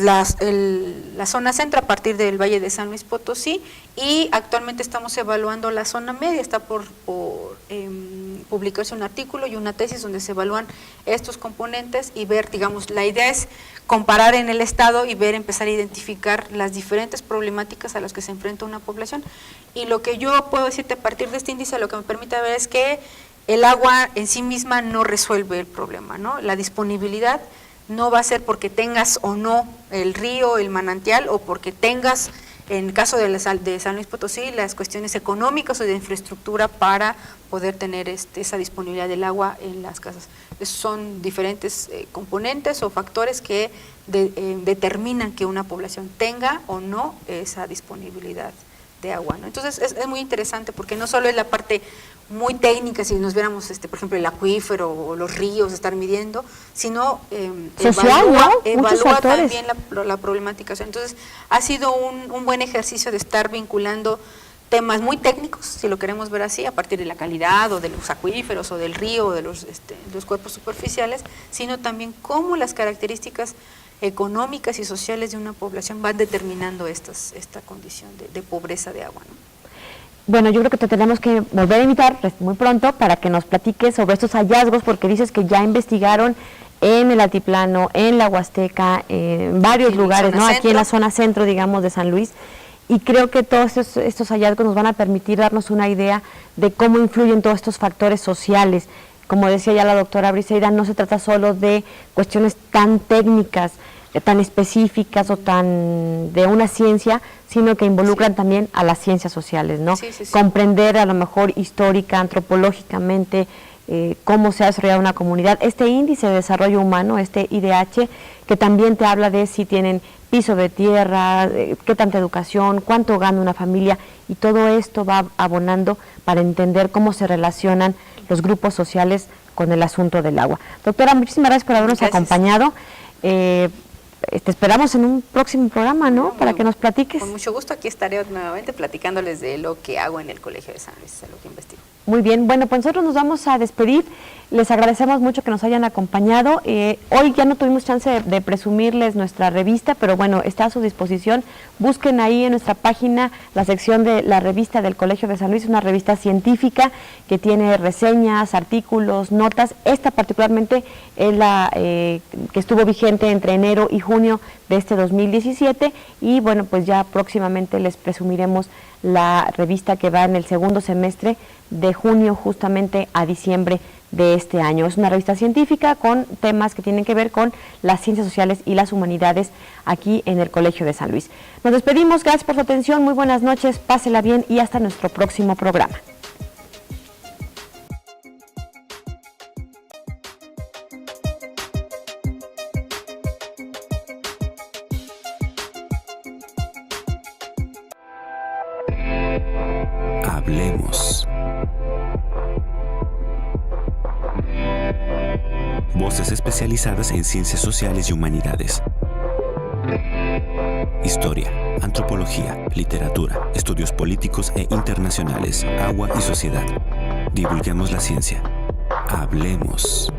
la zona centro a partir del Valle de San Luis Potosí, y actualmente estamos evaluando la zona media. Está por publicarse un artículo y una tesis donde se evalúan estos componentes y ver, digamos, la idea es comparar en el estado y empezar a identificar las diferentes problemáticas a las que se enfrenta una población. Y lo que yo puedo decirte a partir de este índice, lo que me permite ver es que el agua en sí misma no resuelve el problema, ¿no? La disponibilidad no va a ser porque tengas o no el río, el manantial, o porque tengas, en el caso de San Luis Potosí, las cuestiones económicas o de infraestructura para poder tener esa disponibilidad del agua en las casas. Son diferentes componentes o factores que determinan que una población tenga o no esa disponibilidad de agua, ¿no? Entonces es muy interesante porque no solo es la parte muy técnica, si nos viéramos, por ejemplo, el acuífero o los ríos, estar midiendo, sino evalúa también la problemática. Entonces, ha sido un buen ejercicio de estar vinculando temas muy técnicos, si lo queremos ver así, a partir de la calidad o de los acuíferos o del río o de los cuerpos superficiales, sino también cómo las características económicas y sociales de una población van determinando esta condición de pobreza de agua, ¿no? Bueno, yo creo que te tenemos que volver a invitar muy pronto para que nos platiques sobre estos hallazgos, porque dices que ya investigaron en el altiplano, en la Huasteca, en varios lugares, ¿no? Aquí en la zona centro, digamos, de San Luis, y creo que todos estos hallazgos nos van a permitir darnos una idea de cómo influyen todos estos factores sociales. Como decía ya la doctora Briseida, no se trata solo de cuestiones tan técnicas. tan específicas o tan de una ciencia, sino que involucran también a las ciencias sociales, ¿no? Sí. Comprender a lo mejor histórica, antropológicamente, cómo se ha desarrollado una comunidad. Este índice de desarrollo humano, este IDH, que también te habla de si tienen piso de tierra, qué tanta educación, cuánto gana una familia, y todo esto va abonando para entender cómo se relacionan los grupos sociales con el asunto del agua. Doctora, muchísimas gracias por habernos acompañado. Te esperamos en un próximo programa, ¿no? Para que nos platiques. Con mucho gusto, aquí estaré nuevamente platicándoles de lo que hago en el Colegio de San Luis, de lo que investigo. Muy bien, bueno, pues nosotros nos vamos a despedir. Les agradecemos mucho que nos hayan acompañado. Hoy ya no tuvimos chance de presumirles nuestra revista, pero bueno, está a su disposición. Busquen ahí en nuestra página la sección de la revista del Colegio de San Luis, una revista científica que tiene reseñas, artículos, notas. Esta particularmente es la que estuvo vigente entre enero y junio de este 2017, y bueno, pues ya próximamente les presumiremos la revista que va en el segundo semestre de junio justamente a diciembre de este año. Es una revista científica con temas que tienen que ver con las ciencias sociales y las humanidades aquí en el Colegio de San Luis. Nos despedimos, gracias por su atención, muy buenas noches, pásela bien y hasta nuestro próximo programa. Hablemos. Voces especializadas en ciencias sociales y humanidades. Historia, antropología, literatura, estudios políticos e internacionales, agua y sociedad. Divulguemos la ciencia. Hablemos.